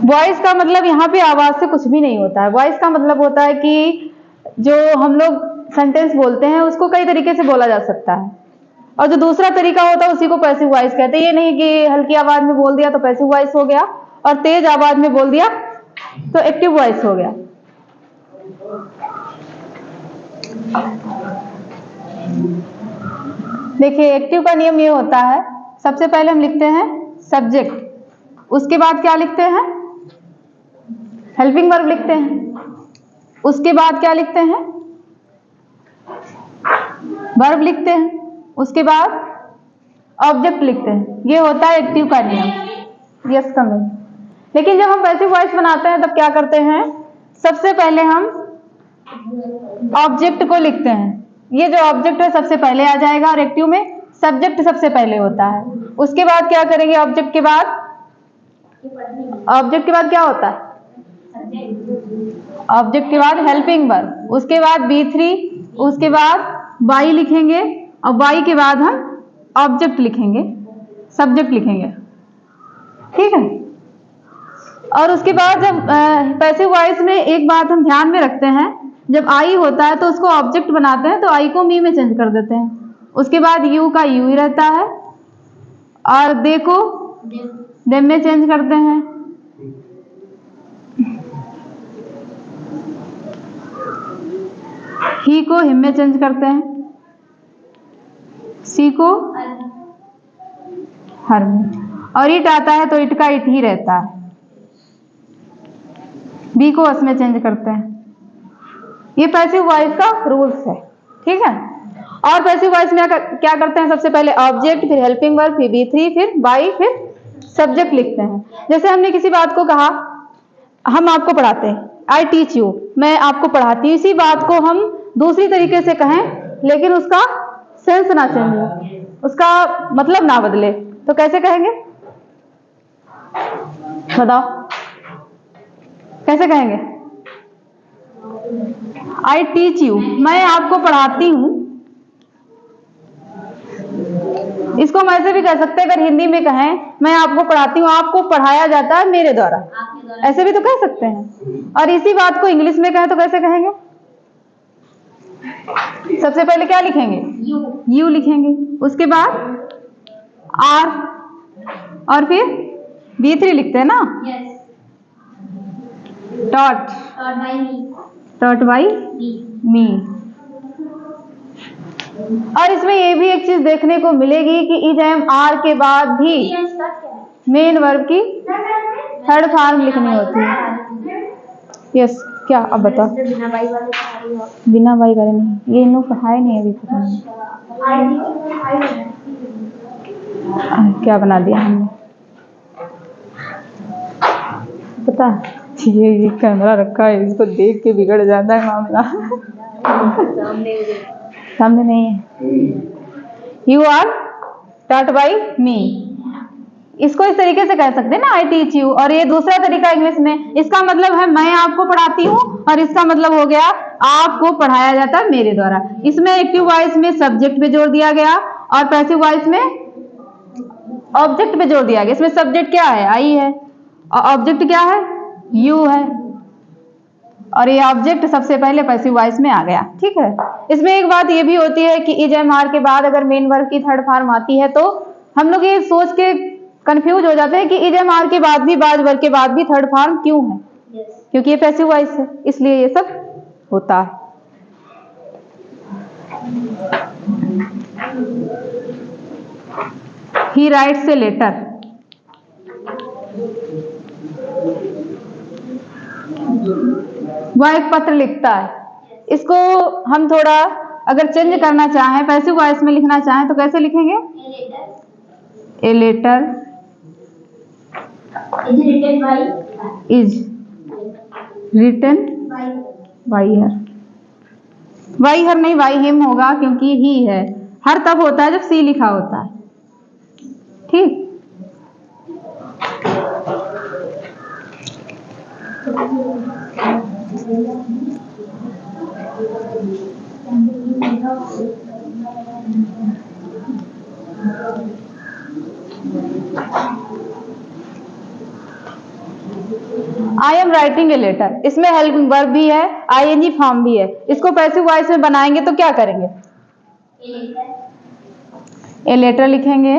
Voice का मतलब यहाँ पे आवाज से कुछ भी नहीं होता है। वॉइस का मतलब होता है कि जो हम लोग सेंटेंस बोलते हैं उसको कई तरीके से बोला जा सकता है, और जो दूसरा तरीका होता है उसी को पैसिव वॉइस कहते हैं। ये नहीं कि हल्की आवाज में बोल दिया तो पैसिव वॉइस हो गया और तेज आवाज में बोल दिया तो एक्टिव वॉइस हो गया। देखिए, एक्टिव का नियम ये होता है, सबसे पहले हम लिखते हैं सब्जेक्ट, उसके बाद क्या लिखते हैं, हेल्पिंग वर्ब लिखते हैं, उसके बाद क्या लिखते हैं, वर्ब लिखते हैं, उसके बाद ऑब्जेक्ट लिखते हैं। ये होता है एक्टिव का नियम। Yes coming. लेकिन जब हम पैसिव वॉइस बनाते हैं तब क्या करते हैं, सबसे पहले हम ऑब्जेक्ट को लिखते हैं। ये जो ऑब्जेक्ट है सबसे पहले आ जाएगा, और एक्टिव में सब्जेक्ट सबसे पहले होता है। उसके बाद क्या करेंगे, ऑब्जेक्ट के बाद क्या होता है, ऑब्जेक्ट के बाद हेल्पिंग वर्ब, उसके बाद B3, उसके बाद वाई लिखेंगे, और वाई के बाद हम ऑब्जेक्ट लिखेंगे, सब्जेक्ट लिखेंगे। ठीक है। और उसके बाद जब पैसिव वॉइस में एक बात हम ध्यान में रखते हैं, जब आई होता है तो उसको ऑब्जेक्ट बनाते हैं तो आई को मी में चेंज कर देते हैं। उसके बाद यू का यू ही रहता है, और दे को देम में चेंज करते हैं। ही को हिम में चेंज करते हैं, सी को हर में, और इट आता है तो इट का इट ही रहता है। बी को अस में चेंज करते हैं। ये पैसिव वॉइस का रूल्स है। ठीक है। और पैसिव वॉइस में क्या करते हैं, सबसे पहले ऑब्जेक्ट, फिर हेल्पिंग वर्ब, फिर B3, फिर बाई, फिर सब्जेक्ट लिखते हैं। जैसे हमने किसी बात को कहा, हम आपको पढ़ाते हैं, आई टीच यू, मैं आपको पढ़ाती हूँ। इसी बात को हम दूसरी तरीके से कहें लेकिन उसका सेंस ना चेंज हो, उसका मतलब ना बदले, तो कैसे कहेंगे, बताओ कैसे कहेंगे। आई टीच यू, मैं आपको पढ़ाती हूं। इसको हम ऐसे भी कह सकते हैं, अगर हिंदी में कहें मैं आपको पढ़ाती हूँ, आपको पढ़ाया जाता है मेरे द्वारा, ऐसे भी तो कह सकते हैं। और इसी बात को इंग्लिश में कहें तो कैसे कहेंगे, सबसे पहले क्या लिखेंगे, यू लिखेंगे, उसके बाद आर, और फिर B3 लिखते हैं ना, डॉट बाई मी। और इसमें ये भी एक चीज देखने को मिलेगी कि इज एम आर के बाद भी मेन वर्ब की थर्ड फॉर्म लिखनी होती है। यस, क्या अब बताओ। बिना वाई वाले नहीं, ये इन्हों पढ़ाए नहीं अभी तक। क्या बना दिया हमने, पता ये कैमरा रखा है, इसको देख के बिगड़ जाता है मामला। सामने नहीं है। यू आर टॉट बाई मी, इसको इस तरीके से कह सकते हैं ना, आई टीच यू। और ये दूसरा तरीका इंग्लिश में, इसका मतलब है मैं आपको पढ़ाती हूँ, और इसका मतलब हो गया आपको पढ़ाया जाता है मेरे द्वारा। इसमें एक्टिव वॉइस में सब्जेक्ट पे जोर दिया गया, और पैसिव वॉइस में ऑब्जेक्ट पे जोर दिया गया। इसमें सब्जेक्ट क्या है, आई है, और ऑब्जेक्ट क्या है, यू है, और ये ऑब्जेक्ट सबसे पहले पैसिव वॉइस में आ गया। ठीक है। इसमें एक बात ये भी होती है कि इज एम आर के बाद अगर मेन वर्ब की थर्ड फॉर्म आती है तो हम लोग ये सोच के कंफ्यूज हो जाते हैं कि इज एम आर के बाद भी, बाद वर्ब के बाद भी थर्ड फॉर्म क्यों है, क्योंकि ये पैसिव वॉइस है, इसलिए ये सब होता है। ही राइट्स ए लेटर, वह एक पत्र लिखता है। इसको हम थोड़ा अगर चेंज करना चाहें, पैसिव वॉइस में लिखना चाहें तो कैसे लिखेंगे, a letter is written by her. By her नहीं, बाई हिम होगा, क्योंकि ही है। हर तब होता है जब सी लिखा होता है। ठीक। I am writing a letter, इसमें हेल्पिंग वर्ब भी है, आईएनजी फॉर्म भी है। इसको पैसिव वॉइस में बनाएंगे तो क्या करेंगे? ए लेटर लिखेंगे।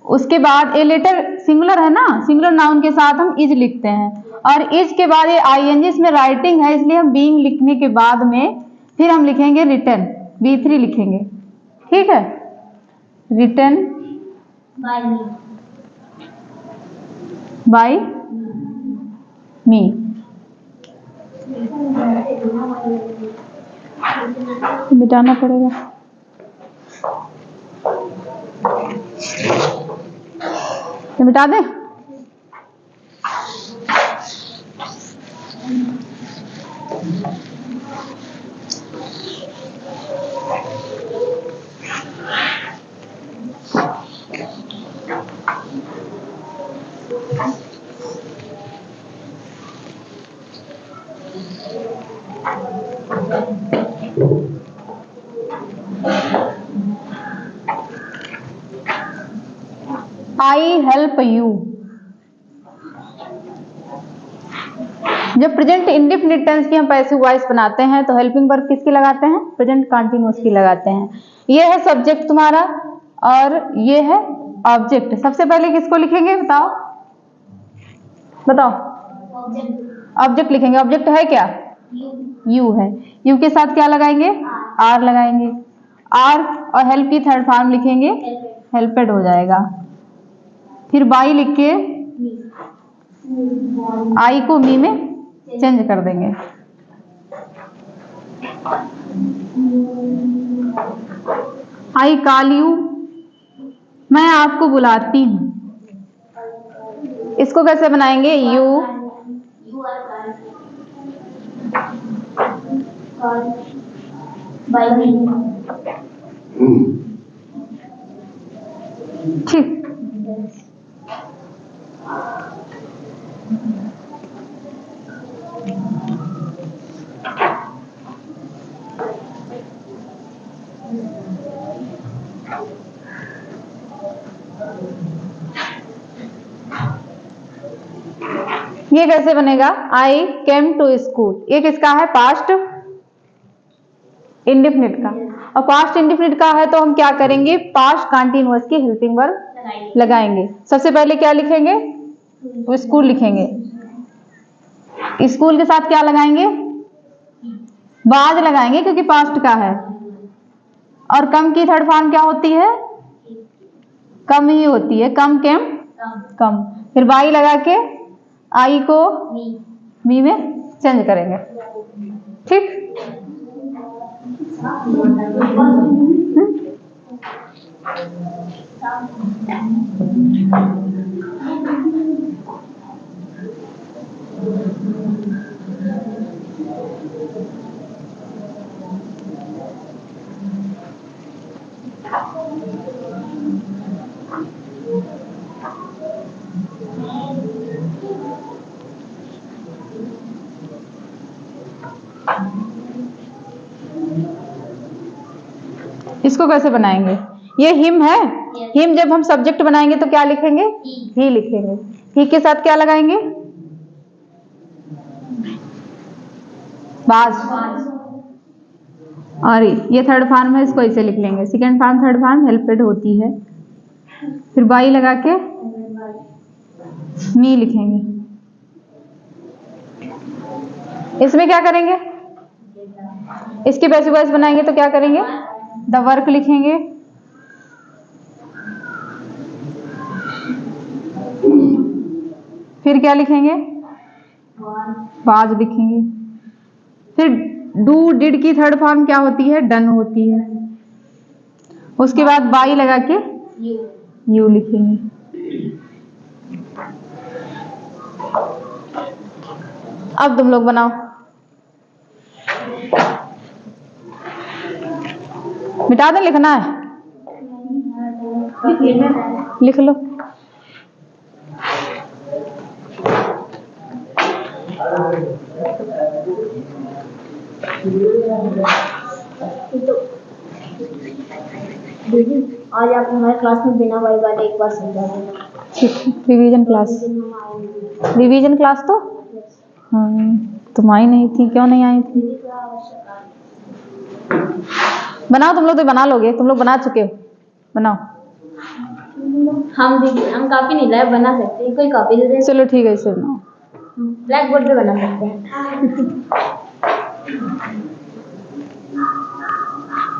उसके बाद ए लेटर सिंगुलर है ना, सिंगुलर नाउन के साथ हम इज लिखते हैं, और इज के बाद ये आईएनजी, इसमें राइटिंग है, इसलिए हम बीइंग लिखने के बाद में फिर हम लिखेंगे रिटन, B3 लिखेंगे। ठीक है, रिटन बाय मी। मिटाना पड़ेगा। ये मिटा दे। I help you. जब प्रेजेंट इंडेफिनिट टेंस की हम पैसिव वॉइस बनाते हैं तो हेल्पिंग वर्ब किसकी लगाते हैं? प्रेजेंट कंटीन्यूअस की लगाते हैं। ये है सब्जेक्ट तुम्हारा और ये है ऑब्जेक्ट। सबसे पहले किसको लिखेंगे बताओ? बताओ। ऑब्जेक्ट लिखेंगे। ऑब्जेक्ट है क्या? यू है। यू के साथ क्या लगाएंगे? आर लगाएंगे। आर और हेल्प की थर्ड फॉर्म लिखेंगे, हेल्पेड हो जाएगा। फिर बाई लिख के आई को मी में चेंज कर देंगे। आई कॉल यू, मैं आपको बुलाती हूँ। इसको कैसे बनाएंगे? यू ठीक। ये कैसे बनेगा? आई केम टू स्कूल। ये किसका है? पास्ट इंडेफिनिट का। और पास्ट इंडेफिनिट का है तो हम क्या करेंगे? पास्ट कंटीन्यूअस की हेल्पिंग वर्ब लगाएंगे। सबसे पहले क्या लिखेंगे? स्कूल लिखेंगे। स्कूल के साथ क्या लगाएंगे? बाज लगाएंगे क्योंकि पास्ट का है। और कम की थर्ड फॉर्म क्या होती है? कम ही होती है। कम केम कम। फिर बाई लगा के आई को मी में चेंज करेंगे। ठीक। इसको कैसे बनाएंगे? ये हिम है। हिम जब हम सब्जेक्ट बनाएंगे तो क्या लिखेंगे? ही लिखेंगे। ही के साथ क्या लगाएंगे? बाज। और ये थर्ड फॉर्म है, इसको ऐसे लिख लेंगे। सेकेंड फॉर्म थर्ड फॉर्म हेल्पेड होती है। फिर बाई लगा के मी लिखेंगे। इसमें क्या करेंगे? इसकी पैसिव वॉइस बनाएंगे तो क्या करेंगे? द वर्क लिखेंगे। फिर क्या लिखेंगे? वाज लिखेंगे। फिर डू डिड की थर्ड फॉर्म क्या होती है? डन होती है। उसके बाद बाई लगा के यू लिखेंगे। अब तुम लोग बनाओ। मिटा दे, लिखना है? लिख लो। आज आप हमारे क्लास में बिना वाई वाले एक बार समझा देना। रिवीजन क्लास, रिवीजन क्लास तो हाँ, तुम आई नहीं थी, क्यों नहीं आई थी? बनाओ तुम लोग, तो बना लोगे, तुम लोग बना चुके हो, बनाओ। हम कॉपी नहीं लाए, बना सकते हैं, कोई कॉपी दे दे। चलो ठीक है, इसे बनाओ। ब्लैक बोर्ड पे बना सकते हैं।